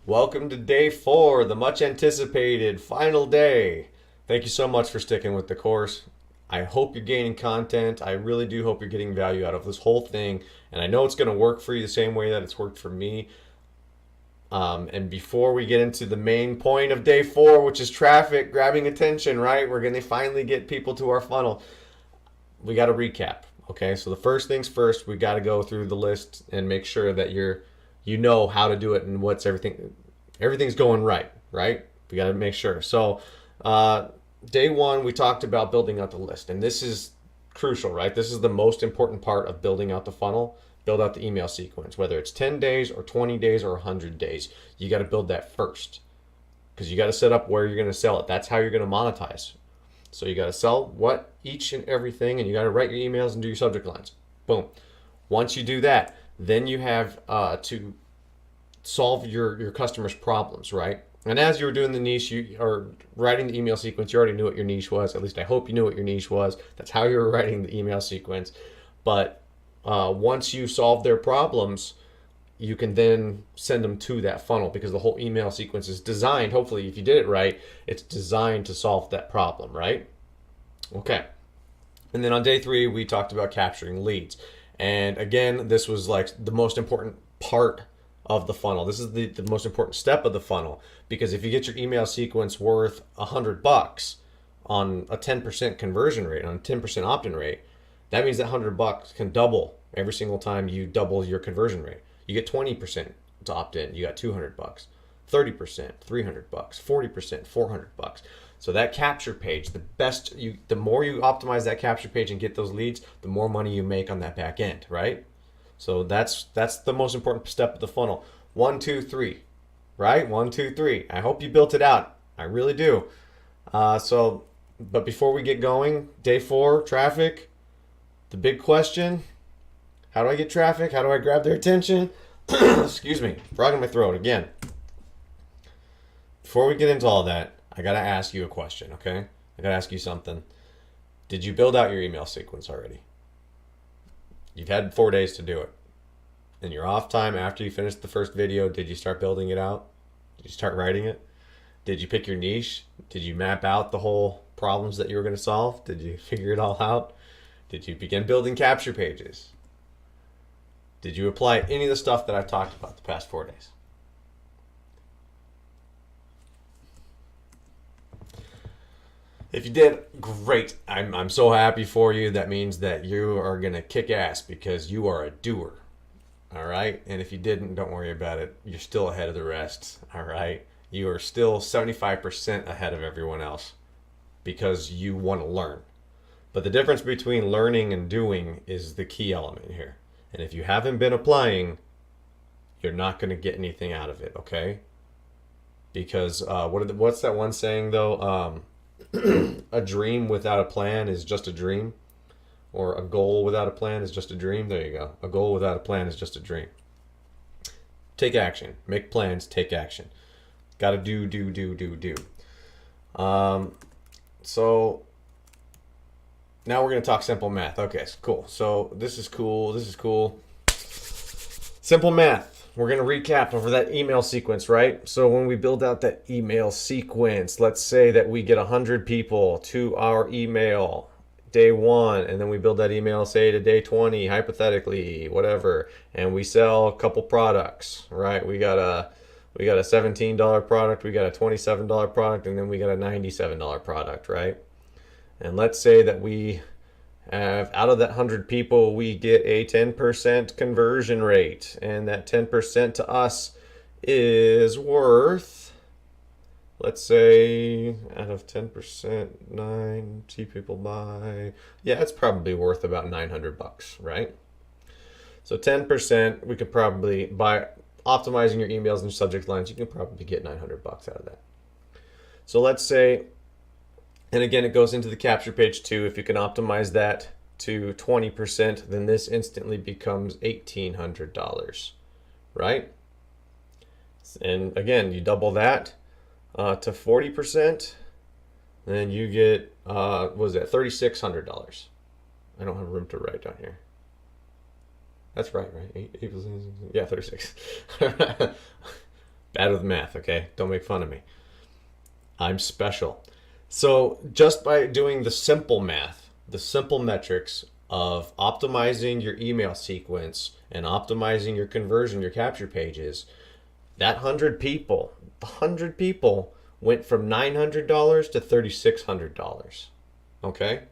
Welcome to day 4, the much anticipated final day. Thank you so much for sticking with the course. I hope you're gaining content. I really do hope you're getting value out of this whole thing. And I know it's going to work for you the same way that it's worked for me. And before we get into the main point of day 4, which is traffic grabbing attention, right? We're going to finally get people to our funnel. We got to recap. Okay, so the first things first, we got to go through the list and make sure that you know how to do it and what's everything's going right. We got to make sure. So day 1, we talked about building out the list, and this is crucial, right? This is the most important part of building out the funnel. Build out the email sequence, whether it's 10 days or 20 days or 100 days. You got to build that first, because you got to set up where you're going to sell it. That's how you're going to monetize. So you got to sell what, each and everything, and you got to write your emails and do your subject lines. Boom. Once you do that, then you have to solve your customers' problems, right? And as you were doing the niche, you are writing the email sequence. You already knew what your niche was. At least I hope you knew what your niche was. That's how you were writing the email sequence. But once you solve their problems, you can then send them to that funnel, because the whole email sequence is designed, hopefully if you did it right, it's designed to solve that problem, right? Okay. And then on day 3, we talked about capturing leads. And again, this was like the most important part of the funnel. This is the most important step of the funnel, because if you get your email sequence worth $100 on a 10% conversion rate, on a 10% opt-in rate, that means that $100 can double every single time you double your conversion rate. You get 20% to opt in, you got $200, 30%, $300, 40%, $400. So that capture page, the more you optimize that capture page and get those leads, the more money you make on that back end, right? So that's the most important step of the funnel. 1, 2, 3, right? 1, 2, 3. I hope you built it out. I really do. But before we get going, day 4, traffic. The big question: how do I get traffic? How do I grab their attention? Excuse me, frog in my throat again. Before we get into all that, I gotta ask you a question, okay? I gotta ask you something. Did you build out your email sequence already? You've had 4 days to do it. In your off time after you finished the first video, did you start building it out? Did you start writing it? Did you pick your niche? Did you map out the whole problems that you were gonna solve? Did you figure it all out? Did you begin building capture pages? Did you apply any of the stuff that I've talked about the past 4 days? If you did, great. I'm so happy for you. That means that you are going to kick ass, because you are a doer. All right? And if you didn't, don't worry about it. You're still ahead of the rest. All right? You are still 75% ahead of everyone else, because you want to learn. But the difference between learning and doing is the key element here. And if you haven't been applying, you're not going to get anything out of it, okay? Because what's that one saying, though? A dream without a plan is just a dream. Or a goal without a plan is just a dream. There you go. A goal without a plan is just a dream. Take action. Make plans. Take action. Got to do. So now we're going to talk simple math. Okay, cool. So this is cool. Simple math. We're going to recap over that email sequence, right? So when we build out that email sequence, let's say that we get 100 people to our email day 1, and then we build that email, say, to day 20, hypothetically, whatever, and we sell a couple products, right? We got a $17 product, we got a $27 product, and then we got a $97 product, right? And let's say that we have, out of that 100 people, we get a 10% conversion rate. And that 10% to us is worth, let's say, out of 10%, 90 people buy. Yeah, it's probably worth about $900, right? So 10%, we could probably, by optimizing your emails and subject lines, you can probably get $900 out of that. So let's say, and again, it goes into the capture page too. If you can optimize that to 20%, then this instantly becomes $1,800, right? And again, you double that to 40%, then you get, what was that, $3,600. I don't have room to write down here. That's right? 8 yeah, 36. Bad Bad with math, okay? Don't make fun of me. I'm special. So just by doing the simple math, the simple metrics of optimizing your email sequence and optimizing your conversion, your capture pages, that 100 people went from $900 to $3,600. Okay?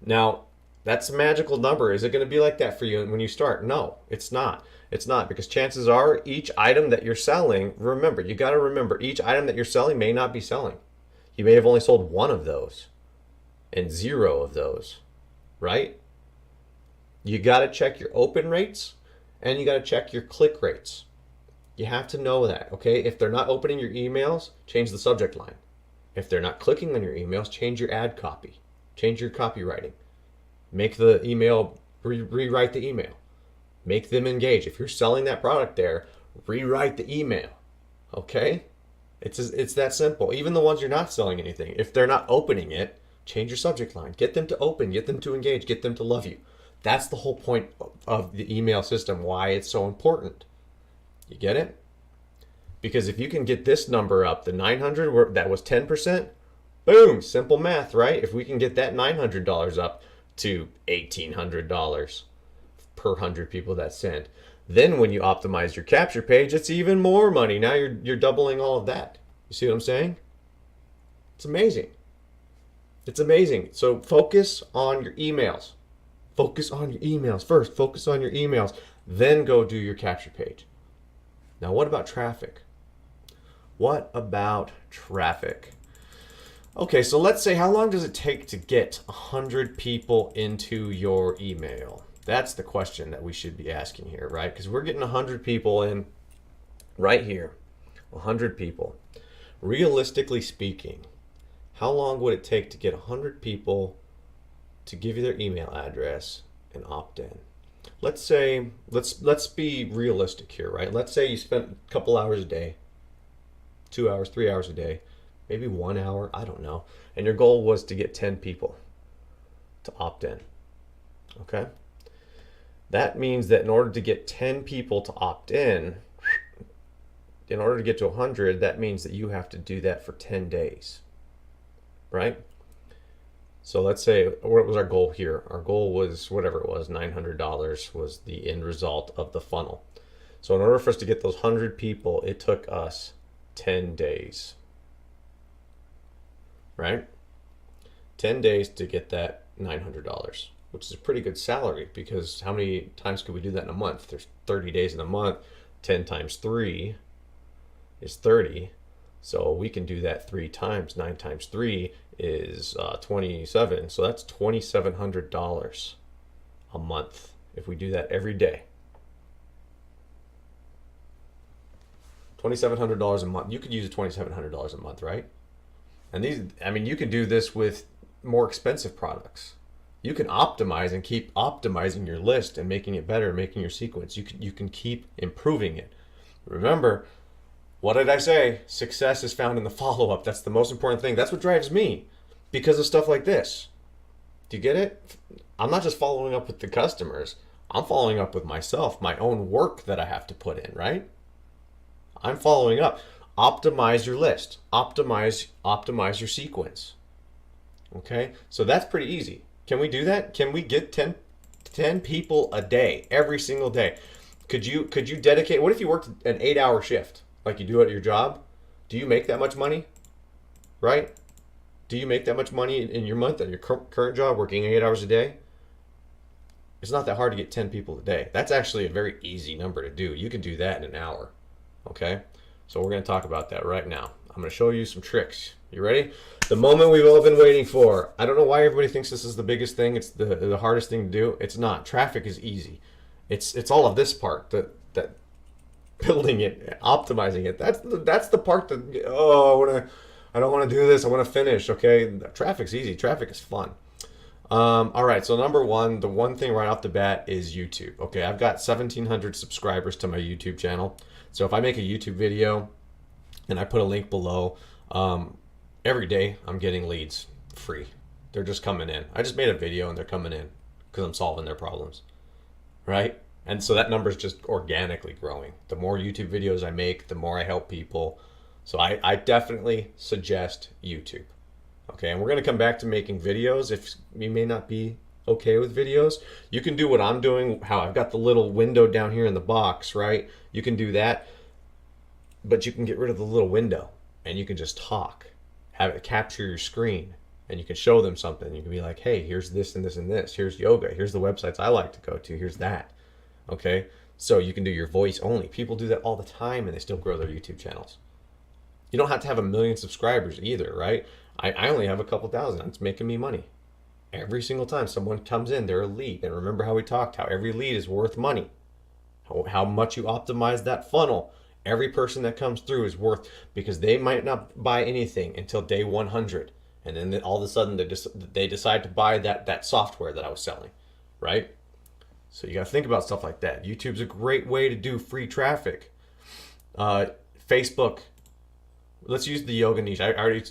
Now, that's a magical number. Is it going to be like that for you when you start? No, it's not. It's not, because chances are each item that you're selling, remember, you got to remember, each item that you're selling may not be selling. You may have only sold one of those and zero of those, right? You got to check your open rates and you got to check your click rates. You have to know that, okay? If they're not opening your emails, change the subject line. If they're not clicking on your emails, change your ad copy. Change your copywriting. Make the email, rewrite the email. Make them engage. If you're selling that product there, rewrite the email, okay? It's that simple. Even the ones you're not selling anything, if they're not opening it, change your subject line. Get them to open, get them to engage, get them to love you. That's the whole point of the email system, why it's so important. You get it? Because if you can get this number up, the 900, that was 10%, boom, simple math, right? If we can get that $900 up to $1,800 per 100 people that send, then when you optimize your capture page, it's even more money. Now you're doubling all of that. You see what I'm saying? It's amazing. It's amazing. So focus on your emails. Focus on your emails first. Focus on your emails. Then go do your capture page. Now, what about traffic? What about traffic? Okay, so let's say, how long does it take to get 100 people into your email? That's the question that we should be asking here, right? Because we're getting 100 people in right here. 100 people. Realistically speaking, how long would it take to get 100 people to give you their email address and opt in? Let's say, let's be realistic here, right? Let's say you spent a couple hours a day, 2 hours, 3 hours a day, maybe 1 hour, I don't know. And your goal was to get 10 people to opt in, okay? That means that in order to get 10 people to opt in order to get to 100, that means that you have to do that for 10 days, right? So let's say, what was our goal here? Our goal was whatever it was, $900 was the end result of the funnel. So in order for us to get those 100 people, it took us 10 days, right? 10 days to get that $900, which is a pretty good salary, because how many times could we do that in a month? There's 30 days in a month. 10 times 3 is 30. So we can do that 3 times. 9 times 3 is 27. So that's $2,700 a month if we do that every day. $2,700 a month. You could use $2,700 a month, right? And these, I mean, you can do this with more expensive products. You can optimize and keep optimizing your list and making it better, making your sequence. You can keep improving it. Remember, what did I say? Success is found in the follow-up. That's the most important thing. That's what drives me, because of stuff like this. Do you get it? I'm not just following up with the customers. I'm following up with myself, my own work that I have to put in, right? I'm following up. Optimize your list. Optimize your sequence. Okay? So that's pretty easy. Can we do that? Can we get 10 people a day, every single day? Could you dedicate, what if you worked an 8-hour shift like you do at your job? Do you make that much money? Right? Do you make that much money in your month at your current job, working 8 hours a day? It's not that hard to get 10 people a day. That's actually a very easy number to do. You can do that in an hour. Okay? So we're going to talk about that right now. I'm going to show you some tricks. You ready? The moment we've all been waiting for. I don't know why everybody thinks this is the biggest thing. It's the hardest thing to do. It's not. Traffic is easy. It's all of this part, that building it, optimizing it. That's the part that I don't want to do this. I want to finish. Okay, traffic's easy. Traffic is fun. All right. So number one, the one thing right off the bat is YouTube. Okay, I've got 1,700 subscribers to my YouTube channel. So if I make a YouTube video and I put a link below, every day I'm getting leads free. They're just coming in. I just made a video and they're coming in because I'm solving their problems, right? And so that number is just organically growing. The more YouTube videos I make, the more I help people. So I definitely suggest YouTube. Okay, and we're going to come back to making videos. If you may not be okay with videos, you can do what I'm doing, how I've got the little window down here in the box, right? You can do that, but you can get rid of the little window and you can just talk, have it capture your screen, and you can show them something. You can be like, hey, here's this and this and this. Here's yoga. Here's the websites I like to go to. Here's that. Okay, so you can do your voice only. People do that all the time and they still grow their YouTube channels. You don't have to have 1 million subscribers either, right? I only have a couple thousand. It's making me money. Every single time someone comes in, they're a lead. And remember how we talked, how every lead is worth money. How much you optimize that funnel. Every person that comes through is worth, because they might not buy anything until day 100. And then all of a sudden they decide to buy that software that I was selling, right? So you got to think about stuff like that. YouTube's a great way to do free traffic. Facebook. Let's use the yoga niche. I already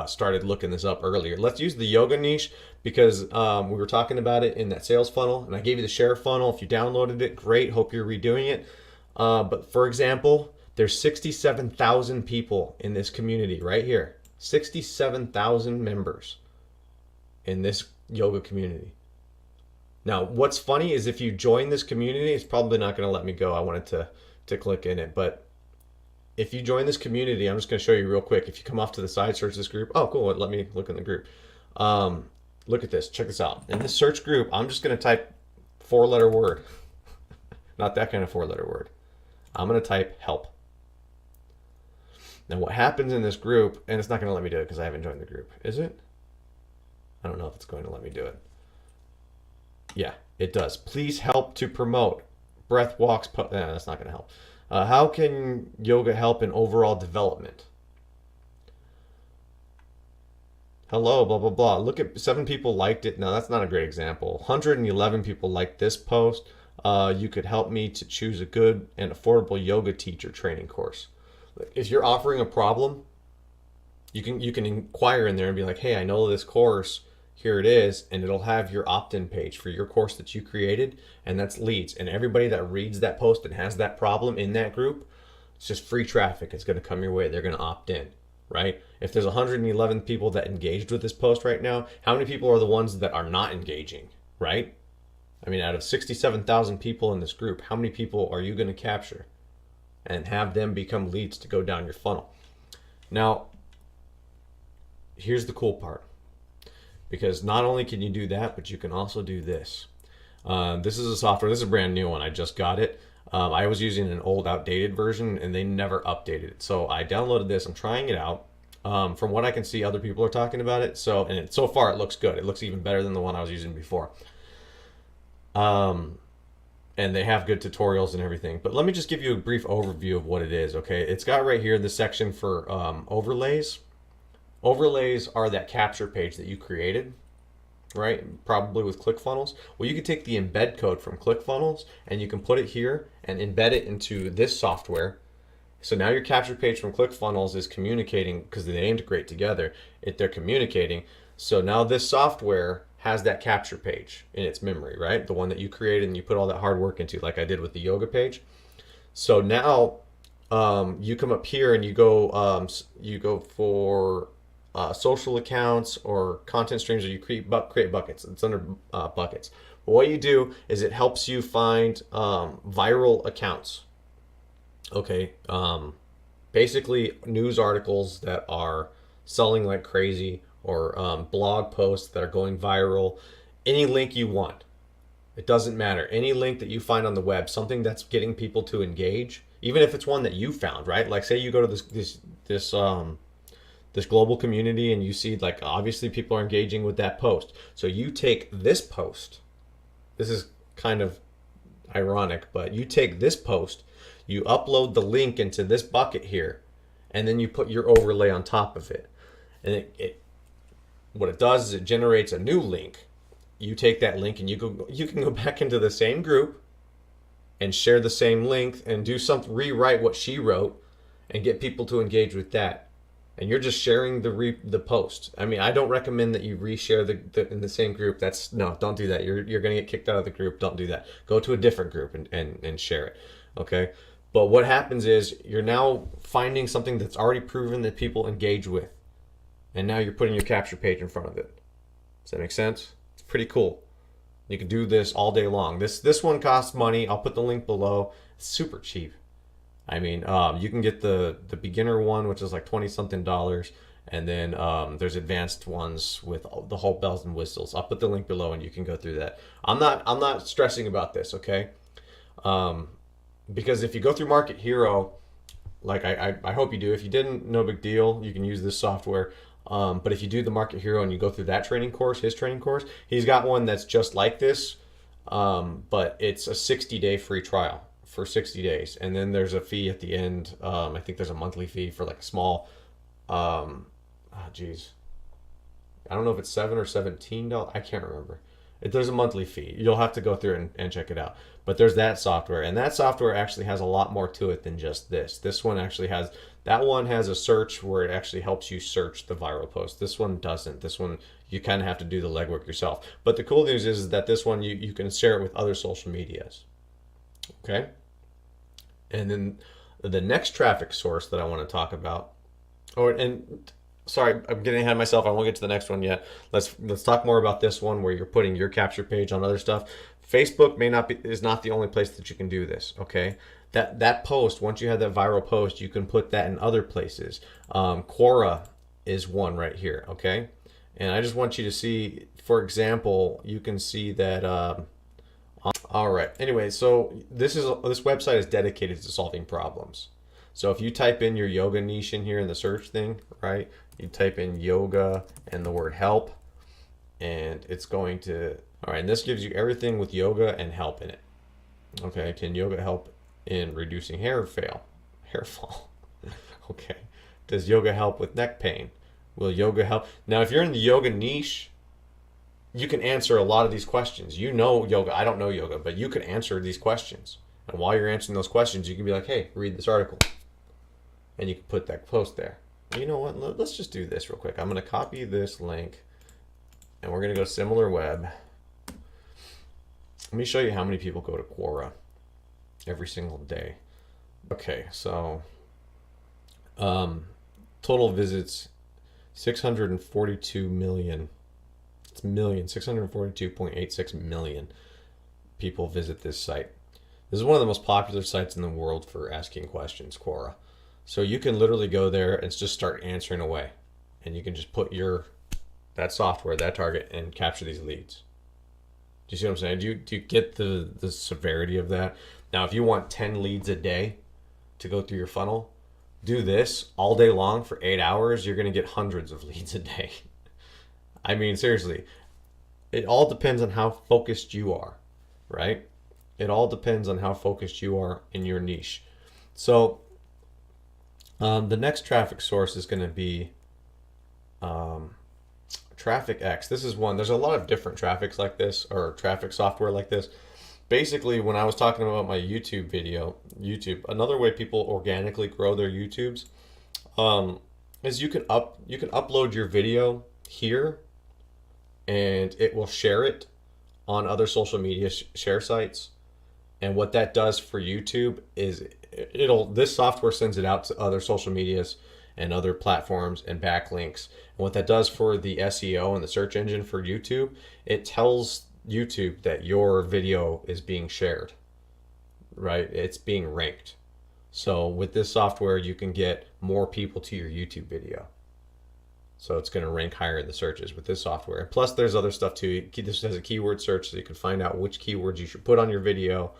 started looking this up earlier. Let's use the yoga niche because we were talking about it in that sales funnel, and I gave you the share funnel. If you downloaded it, great. Hope you're redoing it. But for example, there's 67,000 people in this community right here. 67,000 members in this yoga community. Now, what's funny is if you join this community, it's probably not going to let me go. I wanted to click in it, but if you join this community, I'm just going to show you real quick. If you come off to the side, search this group. Oh, cool. Let me look in the group. Look at this. Check this out. In this search group, I'm just going to type 4-letter word. Not that kind of 4-letter word. I'm going to type help. Now, what happens in this group, and it's not going to let me do it because I haven't joined the group. Is it? I don't know if it's going to let me do it. Yeah, it does. Please help to promote. Breath walks. That's not going to help. How can yoga help in overall development? Hello, blah, blah, blah. Look at 7 people liked it. Now, that's not a great example. 111 people liked this post. You could help me to choose a good and affordable yoga teacher training course. If you're offering a problem, you can inquire in there and be like, hey, I know this course. Here it is, and it'll have your opt-in page for your course that you created, and that's leads. And everybody that reads that post and has that problem in that group, it's just free traffic. It's going to come your way. They're going to opt in, right? If there's 111 people that engaged with this post right now, how many people are the ones that are not engaging, right? I mean, out of 67,000 people in this group, how many people are you going to capture and have them become leads to go down your funnel? Now, here's the cool part. Because not only can you do that, but you can also do this. This is a software. This is a brand new one. I just got it. I was using an old, outdated version, and they never updated it. So I downloaded this. I'm trying it out. From what I can see, other people are talking about it. So far, it looks good. It looks even better than the one I was using before. And they have good tutorials and everything. But let me just give you a brief overview of what it is. Okay, it's got right here the section for overlays. Overlays are that capture page that you created, right? Probably with ClickFunnels. Well, you can take the embed code from ClickFunnels and you can put it here and embed it into this software. So now your capture page from ClickFunnels is communicating, because they integrate together, they're communicating. So now this software has that capture page in its memory, right? The one that you created and you put all that hard work into, like I did with the yoga page. So now you come up here and you go for social accounts or content streams, or you create buckets. It's under buckets. But what you do is it helps you find viral accounts. Okay, basically news articles that are selling like crazy, or blog posts that are going viral. Any link you want. It doesn't matter. Any link that you find on the web, something that's getting people to engage, even if it's one that you found, right? Like say you go to this global community and you see like obviously people are engaging with that post. So you take this post. This is kind of ironic, but you take this post, you upload the link into this bucket here, and then you put your overlay on top of it. And what it does is it generates a new link. You take that link and you can go back into the same group and share the same link and do something, rewrite what she wrote and get people to engage with that. and you're just sharing the post. I mean, I don't recommend that you reshare in the same group. That's no, don't do that. You're gonna get kicked out of the group. Don't do that. Go to a different group and share it. Okay. But what happens is you're now finding something that's already proven that people engage with, and now you're putting your capture page in front of it. Does that make sense? It's pretty cool. You can do this all day long. This one costs money. I'll put the link below. It's super cheap. I mean, you can get the beginner one, which is like 20 something dollars, and then there's advanced ones with the whole bells and whistles. I'll put the link below, and you can go through that. I'm not stressing about this, okay? Because if you go through Market Hero, like I hope you do. If you didn't, no big deal. You can use this software. But if you do the Market Hero and you go through that training course, his training course, he's got one that's just like this, but it's a 60-day free trial for 60 days, and then there's a fee at the end. I think there's a monthly fee for like a small, I don't know if it's $7 or $17. I can't remember. There's a monthly fee. You'll have to go through and check it out. But there's that software, and that software actually has a lot more to it than just this. This one actually has a search where it actually helps you search the viral post. This one doesn't. This one you kind of have to do the legwork yourself. But the cool news is that this one you can share it with other social medias. Okay. And then the next traffic source that I want to talk about, sorry, I'm getting ahead of myself. I won't get to the next one yet. Let's talk more about this one where you're putting your capture page on other stuff. Facebook is not the only place that you can do this. Okay, that post, once you have that viral post, you can put that in other places. Quora is one right here. Okay, and I just want you to see, for example, you can see that. All right. Anyway, so this website is dedicated to solving problems. So if you type in your yoga niche in here in the search thing, right? You type in yoga and the word help, and it's going to, all right, and this gives you everything with yoga and help in it. Okay, can yoga help in reducing hair fall? Okay. Does yoga help with neck pain? Will yoga help? Now, if you're in the yoga niche, you can answer a lot of these questions. You know yoga. I don't know yoga, but you can answer these questions. And while you're answering those questions, you can be like, hey, read this article. And you can put that post there. You know what? Let's just do this real quick. I'm going to copy this link, and we're going to go SimilarWeb. Let me show you how many people go to Quora every single day. Okay, so total visits, 642 million. It's million, 642.86 million people visit this site. This is one of the most popular sites in the world for asking questions, Quora. So you can literally go there and just start answering away. And you can just put that software, that target, and capture these leads. Do you see what I'm saying? Do you get the severity of that? Now, if you want 10 leads a day to go through your funnel, do this all day long for 8 hours. You're going to get hundreds of leads a day. I mean, seriously, it all depends on how focused you are, right? It all depends on how focused you are in your niche. So the next traffic source is going to be TrafficX. This is one. There's a lot of different traffics like this, or traffic software like this. Basically, when I was talking about my YouTube video, another way people organically grow their YouTubes is you can upload your video here, and it will share it on other social media share sites. And what that does for YouTube is this software sends it out to other social medias and other platforms and backlinks. And what that does for the SEO and the search engine for YouTube, it tells YouTube that your video is being shared, right? It's being ranked. So with this software, you can get more people to your YouTube video. So it's going to rank higher in the searches with this software. Plus, there's other stuff too. This has a keyword search, so you can find out which keywords you should put on your video.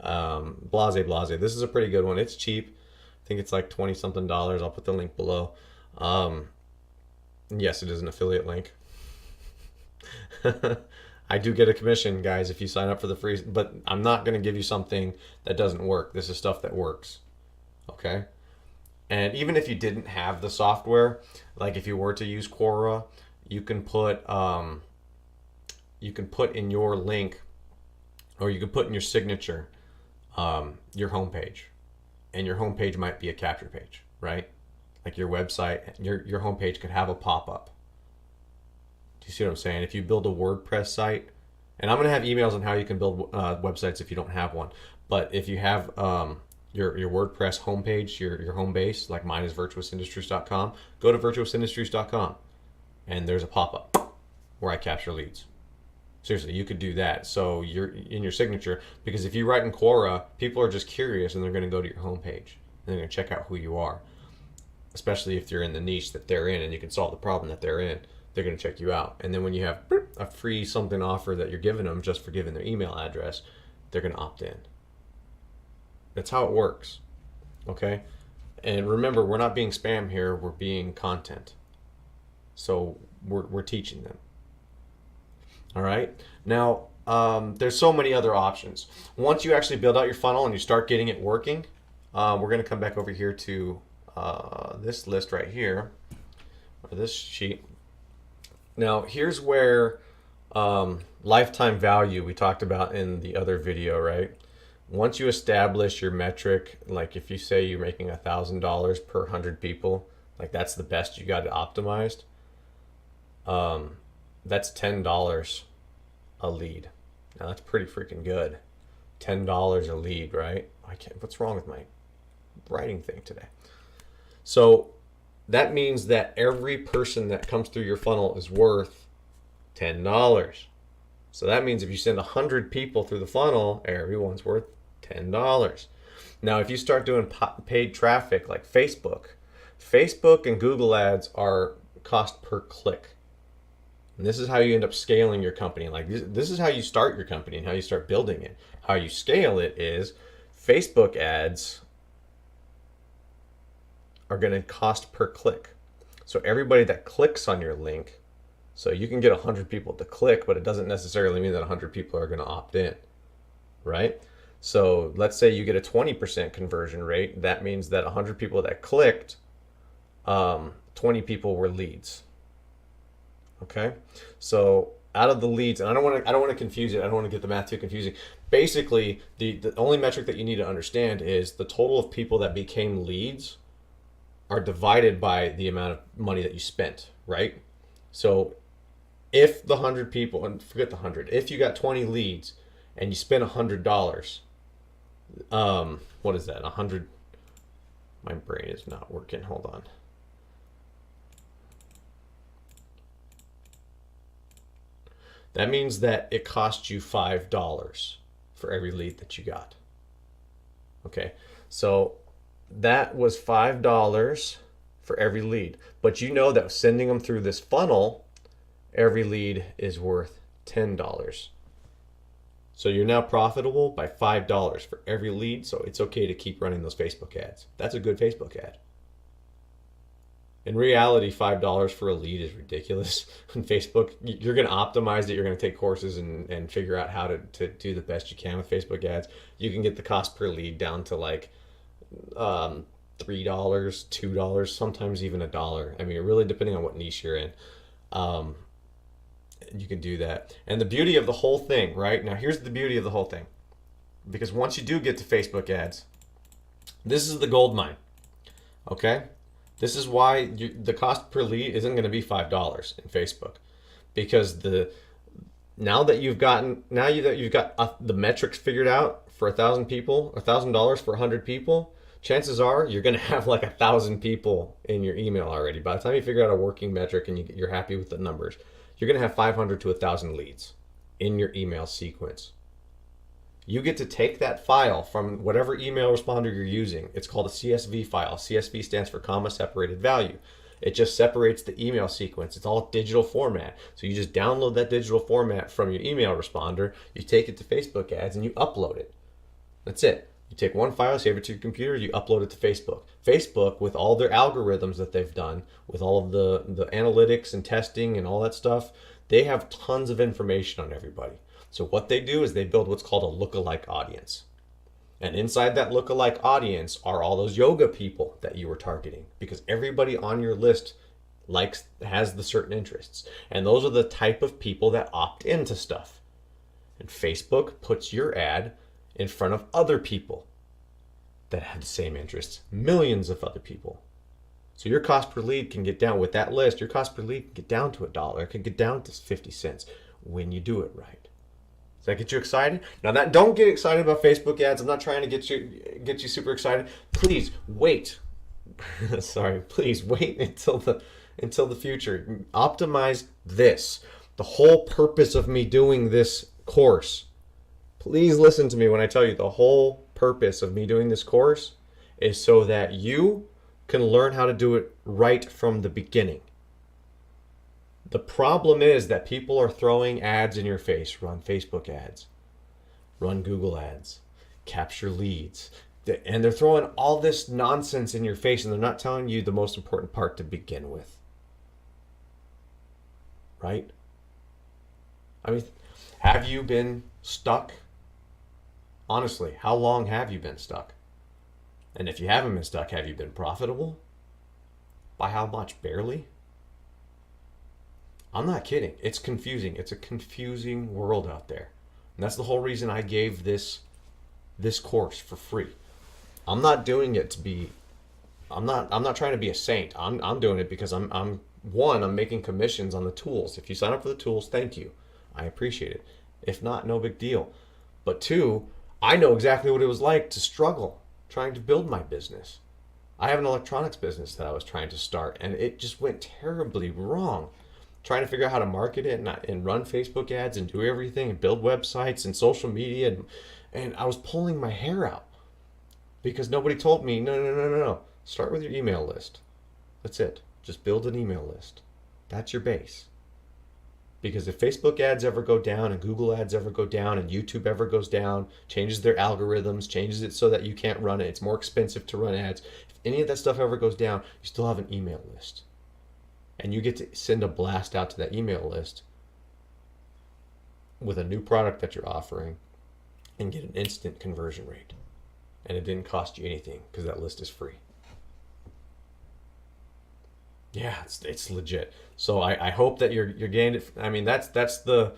Blase. This is a pretty good one. It's cheap. I think it's like $20 something. I'll put the link below. Yes, it is an affiliate link. I do get a commission, guys, if you sign up for the free, but I'm not going to give you something that doesn't work. This is stuff that works. Okay? And even if you didn't have the software, like if you were to use Quora, you can put in your link, or you can put in your signature your homepage, and your homepage might be a capture page, right? like your website, your homepage could have a pop-up. Do you see what I'm saying? If you build a WordPress site, and I'm going to have emails on how you can build websites if you don't have one. But if you have your WordPress homepage, your home base, like mine is virtuousindustries.com, go to virtuousindustries.com, and there's a pop-up where I capture leads. Seriously, you could do that. So you're in your signature, because if you write in Quora, people are just curious and they're going to go to your homepage and they're going to check out who you are. Especially if you're in the niche that they're in and you can solve the problem that they're in, they're going to check you out. And then when you have a free something offer that you're giving them just for giving their email address, they're going to opt in. That's how it works. Okay? And remember, we're not being spam here, we're being content. So we're teaching them. All right. Now, there's so many other options. Once you actually build out your funnel and you start getting it working, we're going to come back over here to this list right here, or this sheet. Now, here's where lifetime value we talked about in the other video, right? Once you establish your metric, like if you say you're making $1,000 per 100 people, like that's the best you got it optimized. That's $10 a lead. Now that's pretty freaking good. $10 a lead, right? What's wrong with my writing thing today? So that means that every person that comes through your funnel is worth $10. So that means if you send 100 people through the funnel, everyone's worth $10. Now, if you start doing paid traffic like Facebook and Google ads are cost per click. And this is how you end up scaling your company. Like this is how you start your company and how you start building it. How you scale it is Facebook ads are going to cost per click. So everybody that clicks on your link, so you can get 100 people to click, but it doesn't necessarily mean that 100 people are going to opt in, right? So let's say you get a 20% conversion rate. That means that 100 people that clicked, 20 people were leads. Okay, so out of the leads, and I don't want to confuse it. I don't want to get the math too confusing. Basically, the only metric that you need to understand is the total of people that became leads are divided by the amount of money that you spent, right? So if the 100 people, and forget the 100, if you got 20 leads and you spent $100, what is that? 100. My brain is not working. Hold on. That means that it cost you $5 for every lead that you got. Okay, so that was $5 for every lead. But you know that sending them through this funnel, every lead is worth $10. So you're now profitable by $5 for every lead, so it's okay to keep running those Facebook ads. That's a good Facebook ad. In reality, $5 for a lead is ridiculous. On Facebook, you're going to optimize it. You're going to take courses and figure out how to do the best you can with Facebook ads. You can get the cost per lead down to like $3, $2, sometimes even $1. I mean, really depending on what niche you're in. You can do that. And the beauty of the whole thing, right? Now, here's the beauty of the whole thing. Because once you do get to Facebook ads, this is the gold mine. Okay? This is why the cost per lead isn't going to be $5 in Facebook, because now that you've got the metrics figured out for 1,000 people, $1,000 for 100 people, chances are you're going to have like 1,000 people in your email already. By the time you figure out a working metric and you're happy with the numbers, you're going to have 500 to 1,000 leads in your email sequence. You get to take that file from whatever email responder you're using. It's called a CSV file. CSV stands for comma separated value. It just separates the email sequence. It's all digital format. So you just download that digital format from your email responder, you take it to Facebook ads, and you upload it. That's it. You take one file, save it to your computer, you upload it to Facebook. Facebook, with all their algorithms that they've done, with all of the analytics and testing and all that stuff, they have tons of information on everybody. So what they do is they build what's called a lookalike audience. And inside that lookalike audience are all those yoga people that you were targeting, because everybody on your list has the certain interests. And those are the type of people that opt into stuff. And Facebook puts your ad in front of other people that have the same interests, millions of other people. So your cost per lead can get down with that list. Your cost per lead can get down to $1. It can get down to 50 cents when you do it right. Does that get you excited? Now that don't get excited about Facebook ads. I'm not trying to get you super excited. Please wait. Sorry, please wait until the future. Optimize this. The whole purpose of me doing this course. Please listen to me when I tell you the whole purpose of me doing this course is so that you can learn how to do it right from the beginning. The problem is that people are throwing ads in your face. Run Facebook ads, run Google ads, capture leads. And they're throwing all this nonsense in your face, and they're not telling you the most important part to begin with. Right? I mean, have you been stuck? Honestly, how long have you been stuck? And if you haven't been stuck, have you been profitable? By how much? Barely? I'm not kidding. It's confusing. It's a confusing world out there. And that's the whole reason I gave this course for free. I'm not doing it to be I'm not trying to be a saint. I'm doing it because I'm making commissions on the tools. If you sign up for the tools, thank you. I appreciate it. If not, no big deal. But two, I know exactly what it was like to struggle trying to build my business. I have an electronics business that I was trying to start, and it just went terribly wrong. Trying to figure out how to market it and run Facebook ads and do everything and build websites and social media, and I was pulling my hair out because nobody told me, no. Start with your email list. That's it. Just build an email list. That's your base. Because if Facebook ads ever go down and Google ads ever go down and YouTube ever goes down, changes their algorithms, changes it so that you can't run it, it's more expensive to run ads. If any of that stuff ever goes down, you still have an email list. And you get to send a blast out to that email list with a new product that you're offering and get an instant conversion rate. And it didn't cost you anything because that list is free. Yeah, it's legit. So I hope that you're gained it. I mean, that's the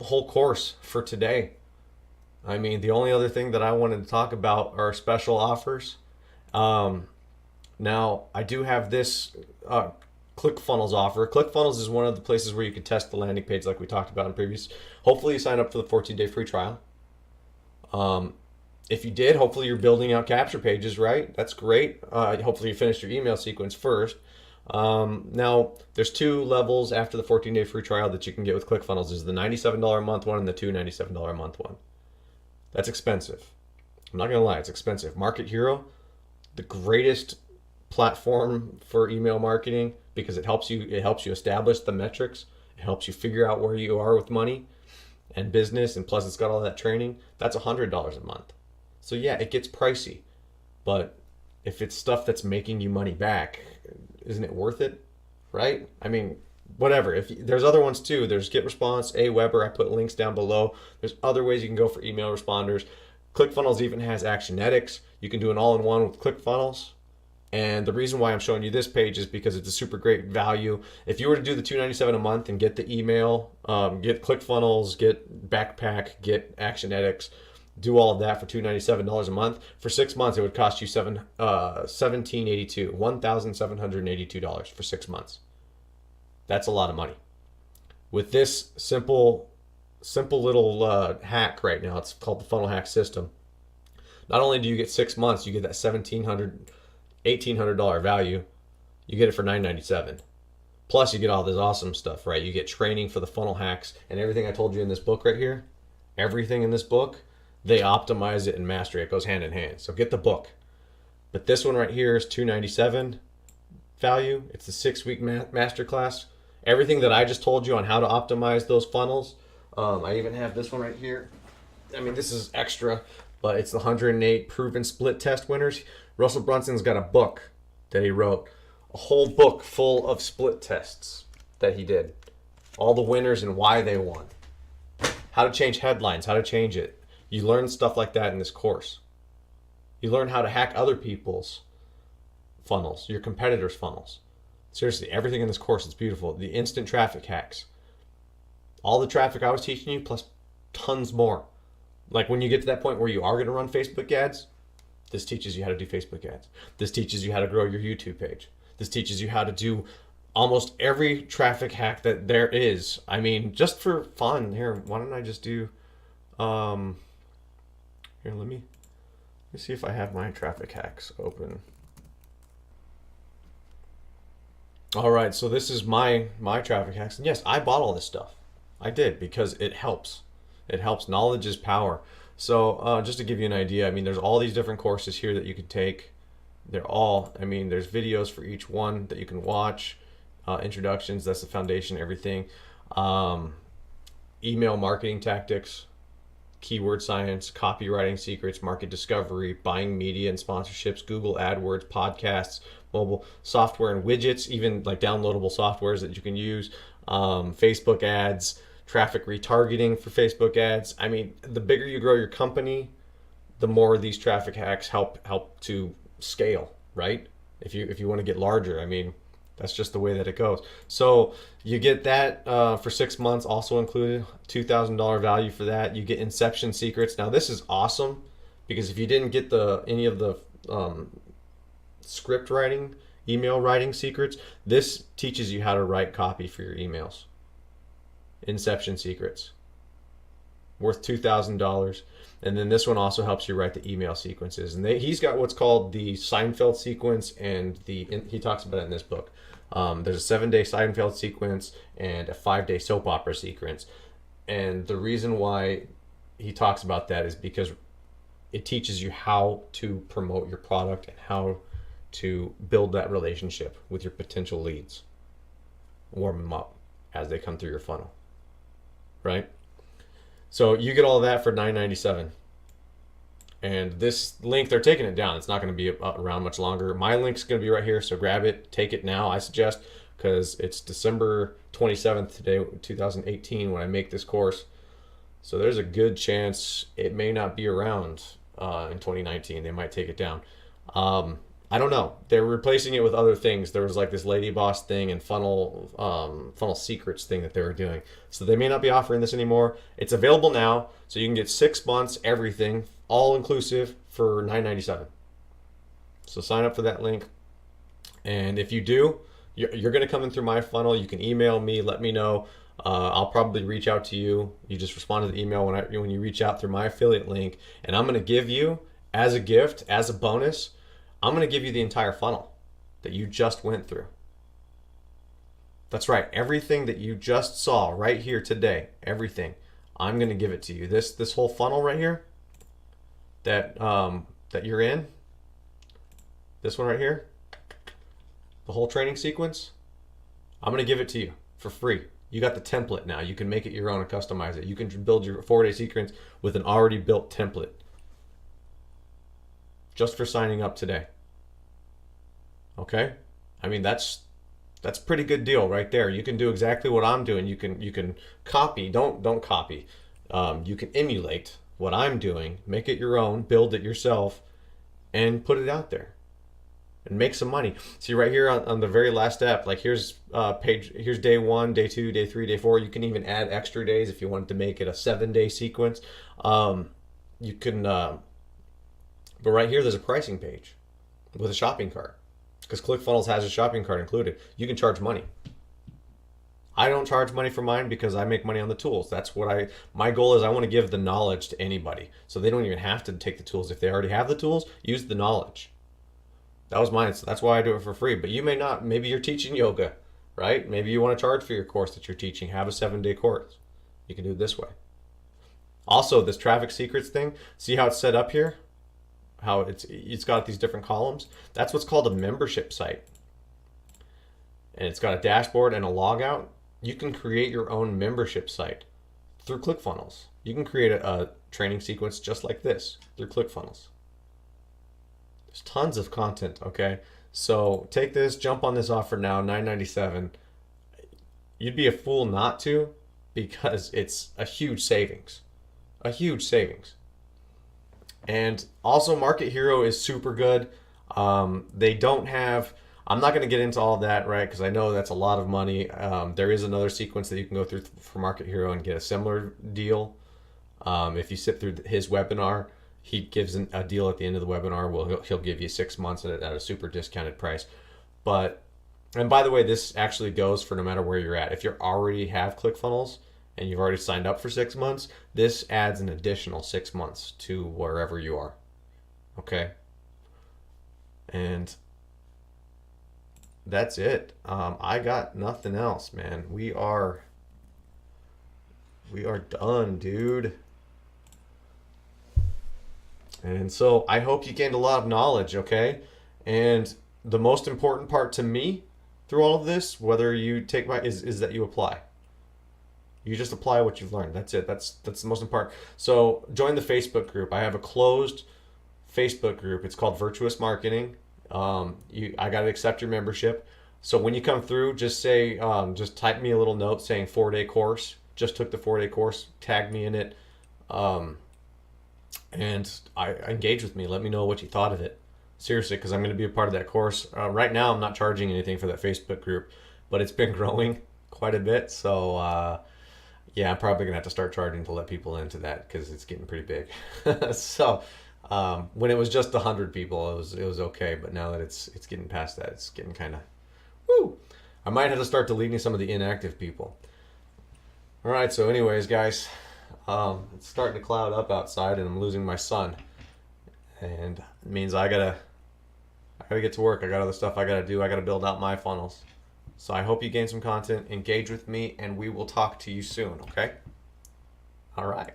whole course for today. I mean, the only other thing that I wanted to talk about are special offers. Now I do have this ClickFunnels offer. ClickFunnels is one of the places where you can test the landing page like we talked about in previous. Hopefully you sign up for the 14-day free trial. If you did, hopefully you're building out capture pages, right? That's great. Hopefully you finished your email sequence first. Now, there's two levels after the 14-day free trial that you can get with ClickFunnels. There's the $97 a month one and the $297 a month one. That's expensive. I'm not going to lie, it's expensive. Market Hero, the greatest platform for email marketing because it helps you establish the metrics. It helps you figure out where you are with money and business, and plus it's got all that training. That's $100 a month. So yeah, it gets pricey, but if it's stuff that's making you money back, isn't it worth it? Right? I mean, whatever. If there's other ones too. There's GetResponse, Aweber. I put links down below. There's other ways you can go for email responders. ClickFunnels even has Actionetics. You can do an all-in-one with ClickFunnels. And the reason why I'm showing you this page is because it's a super great value. If you were to do the $297 a month and get the email, get ClickFunnels, get Backpack, get Actionetics, do all of that for $297 a month. For 6 months, it would cost you $1,782 for 6 months. That's a lot of money. With this simple little hack right now, it's called the Funnel Hack System. Not only do you get 6 months, you get that $1,800 value. You get it for $997. Plus, you get all this awesome stuff, right? You get training for the funnel hacks and everything I told you in this book right here. Everything in this book. They optimize it and master it. It goes hand in hand. So get the book. But this one right here is $297 value. It's a 6-week masterclass. Everything that I just told you on how to optimize those funnels. I even have this one right here. I mean, this is extra, but it's the 108 proven split test winners. Russell Brunson's got a book that he wrote. A whole book full of split tests that he did. All the winners and why they won. How to change headlines, how to change it. You learn stuff like that in this course. You learn how to hack other people's funnels, your competitors' funnels. Seriously, everything in this course is beautiful. The instant traffic hacks. All the traffic I was teaching you, plus tons more. Like when you get to that point where you are going to run Facebook ads, this teaches you how to do Facebook ads. This teaches you how to grow your YouTube page. This teaches you how to do almost every traffic hack that there is. I mean, just for fun. Here, why don't I just do um here, let me see if I have my traffic hacks open. All right, so this is my traffic hacks. And yes, I bought all this stuff. I did because it helps. It helps. Knowledge is power. So just to give you an idea, I mean, there's all these different courses here that you could take. They're all, I mean, there's videos for each one that you can watch. Introductions, that's the foundation, everything. Email marketing tactics, keyword science, copywriting secrets, market discovery, buying media and sponsorships, Google AdWords, podcasts, mobile software and widgets, even like downloadable softwares that you can use, Facebook ads, traffic retargeting for Facebook ads. I mean, the bigger you grow your company, the more these traffic hacks help to scale, right? If you want to get larger, I mean, that's just the way that it goes. So you get that for 6 months, also included $2,000 value for that. You get Inception Secrets. Now this is awesome because if you didn't get any of the script writing, email writing secrets, this teaches you how to write copy for your emails. Inception Secrets, worth $2,000. And then this one also helps you write the email sequences. And he's got what's called the Seinfeld sequence, and he talks about it in this book. There's a 7-day Seinfeld sequence and a 5-day soap opera sequence. And the reason why he talks about that is because it teaches you how to promote your product and how to build that relationship with your potential leads. Warm them up as they come through your funnel, right? So you get all of that for $9.97. And this link, they're taking it down. It's not going to be around much longer. My link's going to be right here, so grab it, take it now, I suggest, because it's December 27th today, 2018, when I make this course. So there's a good chance it may not be around in 2019. They might take it down. I don't know. They're replacing it with other things. There was like this Lady Boss thing and funnel secrets thing that they were doing. So they may not be offering this anymore. It's available now, so you can get 6 months, everything, all inclusive for $9.97. So sign up for that link. And if you do, you're going to come in through my funnel. You can email me, let me know. I'll probably reach out to you. You just respond to the email when you reach out through my affiliate link, and I'm going to give you as a gift, as a bonus, I'm going to give you the entire funnel that you just went through. That's right. Everything that you just saw right here today, everything, I'm going to give it to you. This whole funnel right here that you're in, this one right here, the whole training sequence, I'm going to give it to you for free. You got the template now. You can make it your own and customize it. You can build your 4-day sequence with an already built template, just for signing up today. Okay? I mean, that's a pretty good deal right there. You can do exactly what I'm doing. You can copy, don't copy. You can emulate what I'm doing, make it your own, build it yourself, and put it out there and make some money. See right here on the very last step, like here's day 1, day 2, day 3, day 4. You can even add extra days if you wanted to make it a 7-day sequence. You can but right here, there's a pricing page with a shopping cart, because ClickFunnels has a shopping cart included. You can charge money. I don't charge money for mine because I make money on the tools. That's what my goal is. I want to give the knowledge to anybody, so they don't even have to take the tools. If they already have the tools, use the knowledge. That was mine, so that's why I do it for free. But you may not. Maybe you're teaching yoga, right? Maybe you want to charge for your course that you're teaching. Have a 7-day course. You can do it this way. Also, this traffic secrets thing, see how it's set up here? How it's got these different columns. That's what's called a membership site. And it's got a dashboard and a logout. You can create your own membership site through ClickFunnels. You can create a training sequence just like this through ClickFunnels. There's tons of content, okay? So take this, jump on this offer now, $9.97. You'd be a fool not to, because it's a huge savings. A huge savings. And also Market Hero is super good. They don't have, I'm not going to get into all of that, right? Because I know that's a lot of money. There is another sequence that you can go through for Market Hero and get a similar deal. If you sit through his webinar, he gives a deal at the end of the webinar. Well, he'll give you 6 months at a super discounted price. But And by the way, this actually goes for no matter where you're at. If you already have ClickFunnels and you've already signed up for 6 months, this adds an additional 6 months to wherever you are. Okay. And that's it. I got nothing else, man. We are done, dude. And so I hope you gained a lot of knowledge, okay? And the most important part to me through all of this, whether you take my is that you apply. You just apply what you've learned. That's it. That's the most important. So join the Facebook group. I have a closed Facebook group. It's called Virtuous Marketing. I got to accept your membership. So when you come through, just say, just type me a little note saying 4-day course. Just took the 4-day course. Tag me in it, and I engage with me. Let me know what you thought of it. Seriously, because I'm going to be a part of that course. Right now, I'm not charging anything for that Facebook group, but it's been growing quite a bit. So yeah, I'm probably gonna have to start charging to let people into that because it's getting pretty big. So when it was just 100 people, it was okay, but now that it's getting past that, it's getting kind of woo. I might have to start deleting some of the inactive people. All right. So, anyways, guys, it's starting to cloud up outside, and I'm losing my son, and it means I gotta get to work. I got other stuff I gotta do. I gotta build out my funnels. So I hope you gain some content, engage with me, and we will talk to you soon, okay? All right.